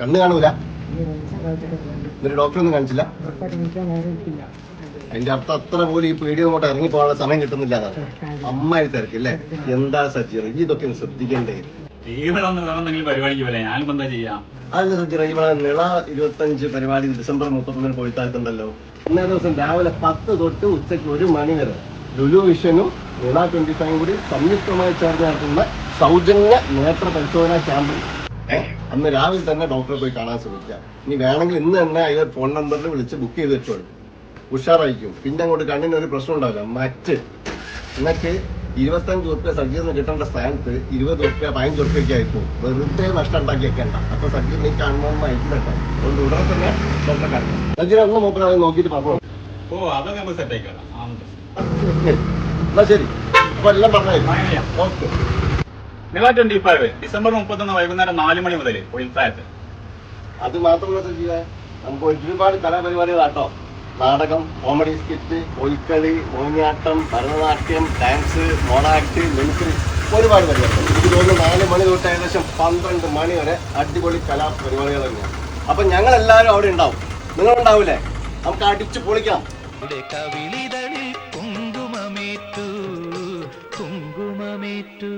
കണ്ണ് കാണൂല. എന്നിട്ട് ഡോക്ടറൊന്നും കാണിച്ചില്ല? അതിന്റെ അർത്ഥം അത്ര പോലും ഈ പേടി അങ്ങോട്ട് ഇറങ്ങി പോകാനുള്ള സമയം കിട്ടുന്നില്ല. അമ്മായി തിരക്കില്ലേ? എന്താ സജ്ജീർ, ഇതൊക്കെ ഒന്ന് ശ്രദ്ധിക്കണ്ടേ? അതല്ല സജ്ജീർ, ഇവിടെ നിള 25 പരിപാടി ഡിസംബർ 31 കൊയ്ത്താക്കുണ്ടല്ലോ. ഇന്നേ ദിവസം രാവിലെ 10 തൊട്ട് ഉച്ചയ്ക്ക് 1 മണി വരെ ലുലു വിഷനും നിള 25 കൂടി സംയുക്തമായി ചേർന്ന് നടത്തുന്ന സൗജന്യ നേത്ര പരിശോധനാ ക്യാമ്പ്. അന്ന് രാവിലെ തന്നെ ഡോക്ടറെ പോയി കാണാൻ ശ്രമിക്കുക. ഇനി വേണമെങ്കിൽ ഇന്ന് തന്നെ അതിലെ ഫോൺ നമ്പറിൽ വിളിച്ച് ബുക്ക് ചെയ്ത് വെച്ചോളൂ. ഉഷാറായിരിക്കും. പിന്നെ അങ്ങോട്ട് കണ്ണിന് ഒരു പ്രശ്നം ഉണ്ടാവില്ല. മറ്റ് എന്നൊക്കെ 25 ഉറുപ്പ്യ സജ്ജീറിന് കിട്ടേണ്ട സ്ഥാനത്ത് 20 ഉറുപ്പ്യ 15 ഉറുപ്പ്യൊക്കെ ആയിപ്പോ. വെറുതെ നഷ്ടം ഉണ്ടാക്കി വെക്കണ്ട. അപ്പൊ സജ്ജീറിന് ഈ കാണുന്ന അയക്കുന്നുണ്ടോ? അതുകൊണ്ട് ഉടനെ തന്നെ ഡോക്ടറെ കാണണം. സജ്ജീർ ഒന്ന് മൂപ്പരാതെ നോക്കിയിട്ട് പറഞ്ഞു. എന്നാ ശരി, അപ്പൊ എല്ലാം പറഞ്ഞു. ഓക്കെ. നിള 25 ഡിസംബർ 31 വൈകുന്നേരം 4 മണി മുതൽ കൊയ്ത്തായത്ത്. അത് മാത്രമല്ല സജ്ജീവ, നമുക്ക് ഒരുപാട് കലാപരിപാടികളാട്ടോ. നാടകം, comedy skit, Kolkali, Mohiniyattam, Bharatanatyam, dance, mono act, mimicry, ഒരുപാട് പരിപാടികൾ. എനിക്ക് തോന്നുന്നു 4 മണി തൊട്ട് ഏകദേശം 12 മണി വരെ അടിപൊളി കലാപരിപാടികൾ തന്നെയാണ്. അപ്പൊ ഞങ്ങൾ എല്ലാവരും അവിടെ ഉണ്ടാവും. നിങ്ങളുണ്ടാവൂലേ? നമുക്ക് അടിച്ചു പൊളിക്കാം. കുങ്കുമമേറ്റു